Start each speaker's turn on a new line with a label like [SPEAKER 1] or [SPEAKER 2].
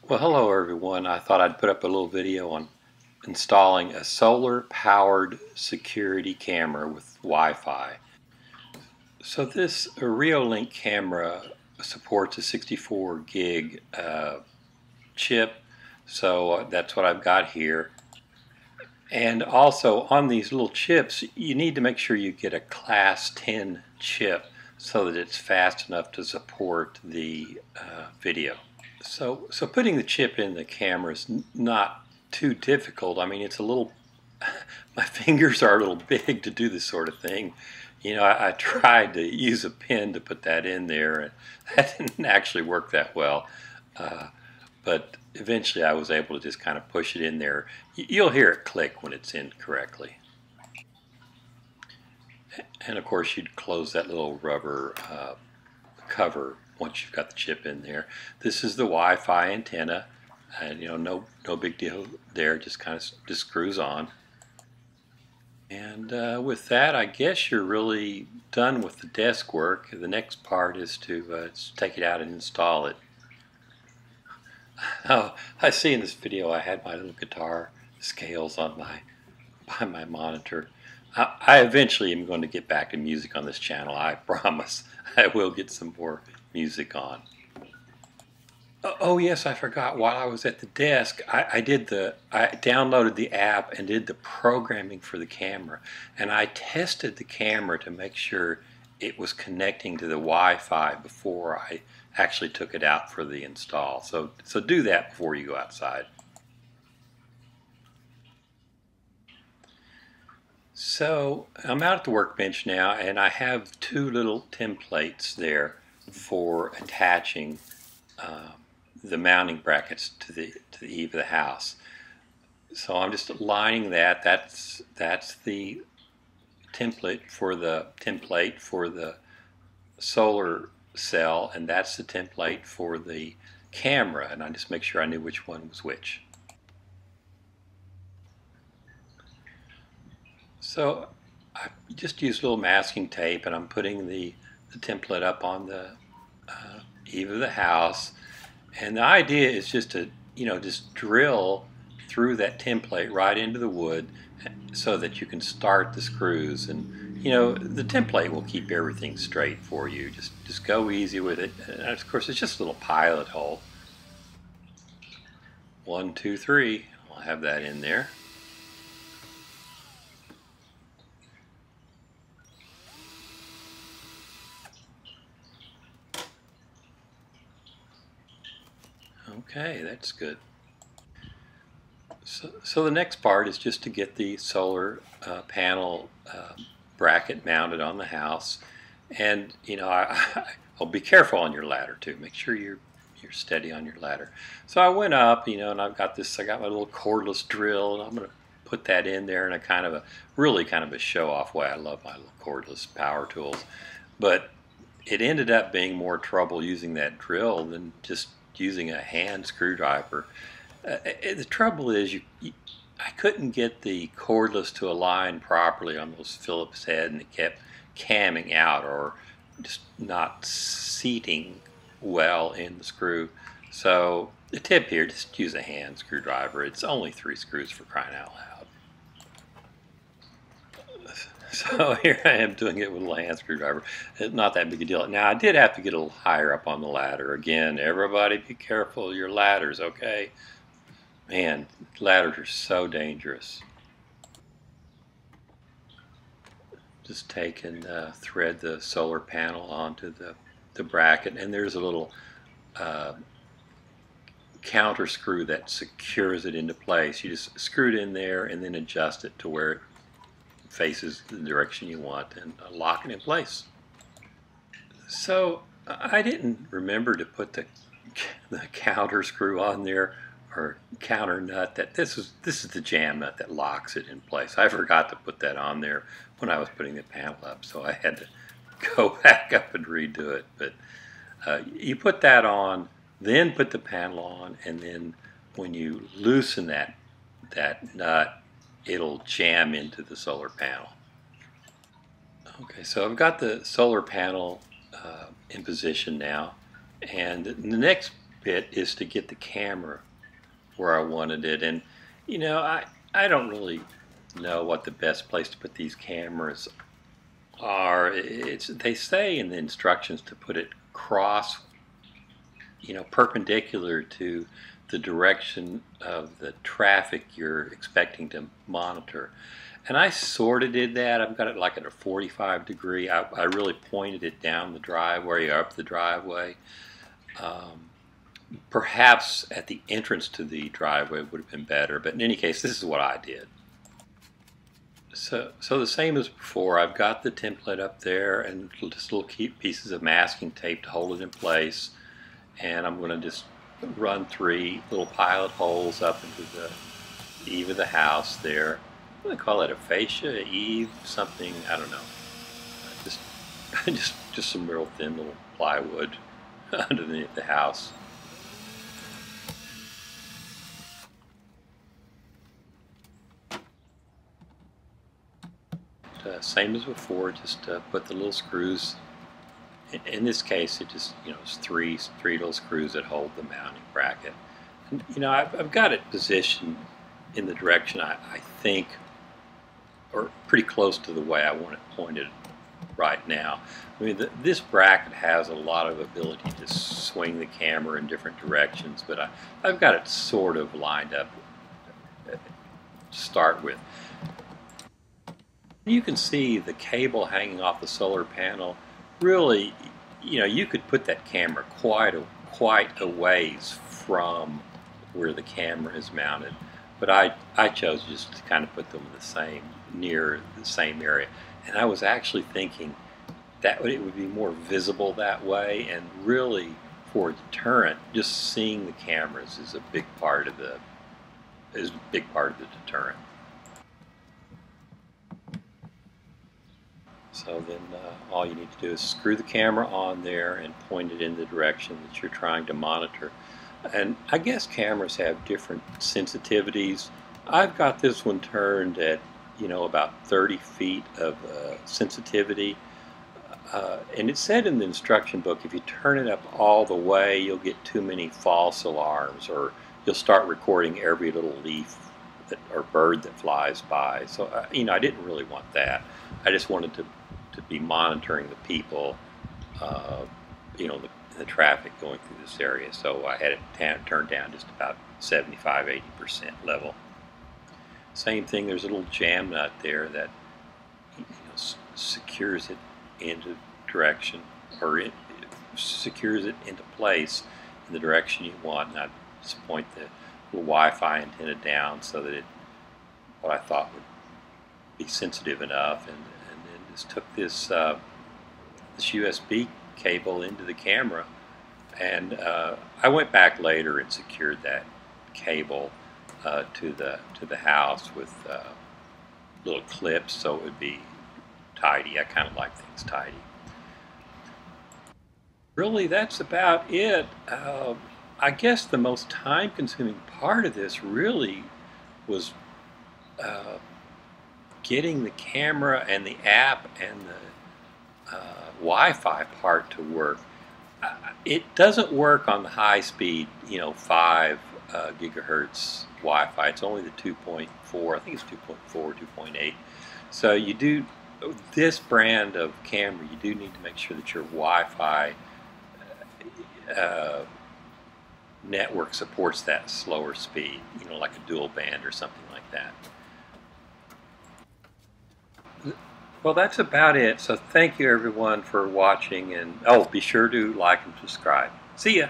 [SPEAKER 1] Well, hello everyone. I thought I'd put up a little video on installing a solar powered security camera with Wi-Fi. So this ReoLink camera supports a 64 gig chip, so that's what I've got here. And also on these little chips, you need to make sure you get a class 10 chip so that it's fast enough to support the video. So putting the chip in the camera is not too difficult. I mean, it's a little, my fingers are a little big to do this sort of thing. You know, I tried to use a pen to put that in there, and that didn't actually work that well. But eventually I was able to just kind of push it in there. You'll hear it click when it's in correctly. And of course you'd close that little rubber cover once you've got the chip in there. This is the Wi-Fi antenna, and you know, no big deal there, just kind of just screws on. And with that, I guess you're really done with the desk work. The next part is to take it out and install it. Oh, I see in this video I had my little guitar scales on by my monitor. I eventually am going to get back to music on this channel. I promise. I will get some more music on. Oh yes, I forgot. While I was at the desk, I downloaded the app and did the programming for the camera, and I tested the camera to make sure it was connecting to the Wi-Fi before I actually took it out for the install. So do that before you go outside. So I'm out at the workbench now, and I have two little templates there for attaching the mounting brackets to the eave of the house. So I'm just aligning that. That's the template for the solar cell, and that's the template for the camera, and I just make sure I knew which one was which. So I just used a little masking tape, and I'm putting the template up on the eave of the house, and the idea is just to just drill through that template right into the wood so that you can start the screws. And the template will keep everything straight for you. Just go easy with it. And of course it's just a little pilot hole. 1, 2, 3. I'll have that in there. Okay, that's good. So the next part is just to get the solar panel bracket mounted on the house, and I'll be careful on your ladder too. Make sure you're steady on your ladder. So I went up, and I got my little cordless drill, and I'm going to put that in there in a really kind of a show-off way. I love my little cordless power tools, but it ended up being more trouble using that drill than just using a hand screwdriver. The trouble is I couldn't get the cordless to align properly on those Phillips head, and it kept camming out or just not seating well in the screw. So the tip here, just use a hand screwdriver. It's only 3 screws, for crying out loud. So here I am doing it with a little hand screwdriver. It's not that big a deal. Now I did have to get a little higher up on the ladder. Again, everybody be careful of your ladders, okay? Man, ladders are so dangerous. Just take and thread the solar panel onto the bracket, and there's a little counter screw that secures it into place. You just screw it in there and then adjust it to where it faces the direction you want, and lock it in place. So I didn't remember to put the counter screw on there, or counter nut. This is the jam nut that locks it in place. I forgot to put that on there when I was putting the panel up, so I had to go back up and redo it. But you put that on, then put the panel on, and then when you loosen that nut, it'll jam into the solar panel. Okay, so I've got the solar panel in position now, and the next bit is to get the camera where I wanted it. And you know, I don't really know what the best place to put these cameras are. They say in the instructions to put it cross, you know, perpendicular to the direction of the traffic you're expecting to monitor. And I sort of did that. I've got it like at a 45 degree. I really pointed it down the driveway, up the driveway. Perhaps at the entrance to the driveway would have been better, but in any case, this is what I did. So the same as before, I've got the template up there and just little pieces of masking tape to hold it in place. And I'm going to just run 3 little pilot holes up into the eave of the house there. What do they call it? A fascia, eave, something, I don't know. Just some real thin little plywood underneath the house. Same as before, just put the little screws. In this case, it just, you know, it's three little screws that hold the mounting bracket. And, you know, I've got it positioned in the direction I think, or pretty close to the way I want it pointed right now. I mean, this bracket has a lot of ability to swing the camera in different directions, but I've got it sort of lined up to start with. You can see the cable hanging off the solar panel. Really, you know, you could put that camera quite a ways from where the camera is mounted, but I chose just to kind of put them near the same area. And I was actually thinking that it would be more visible that way, and really for a deterrent, just seeing the cameras is a big part of the deterrent. So then all you need to do is screw the camera on there and point it in the direction that you're trying to monitor. And I guess cameras have different sensitivities. I've got this one turned at, you know, about 30 feet of sensitivity. And it said in the instruction book, if you turn it up all the way, you'll get too many false alarms, or you'll start recording every little leaf or bird that flies by. So, you know, I didn't really want that. I just wanted to be monitoring the people, you know, the traffic going through this area. So I had it turned down just about 75–80% level. Same thing, there's a little jam nut there that, you know, secures it into direction, or it secures it into place in the direction you want. And I just point the little Wi-Fi antenna down so that what I thought would be sensitive enough, and then just took this USB cable into the camera, and I went back later and secured that cable to the house with little clips so it would be tidy. I kind of like things tidy. Really, that's about it. I guess the most time-consuming part of this really was getting the camera and the app and the Wi-Fi part to work. It doesn't work on the high-speed, you know, 5 gigahertz Wi-Fi. It's only the 2.4. I think it's 2.4, 2.8. So you do, this brand of camera, you do need to make sure that your Wi-Fi network supports that slower speed, you know, like a dual band or something like that. Well, that's about it. So thank you everyone for watching, and be sure to like and subscribe. See ya.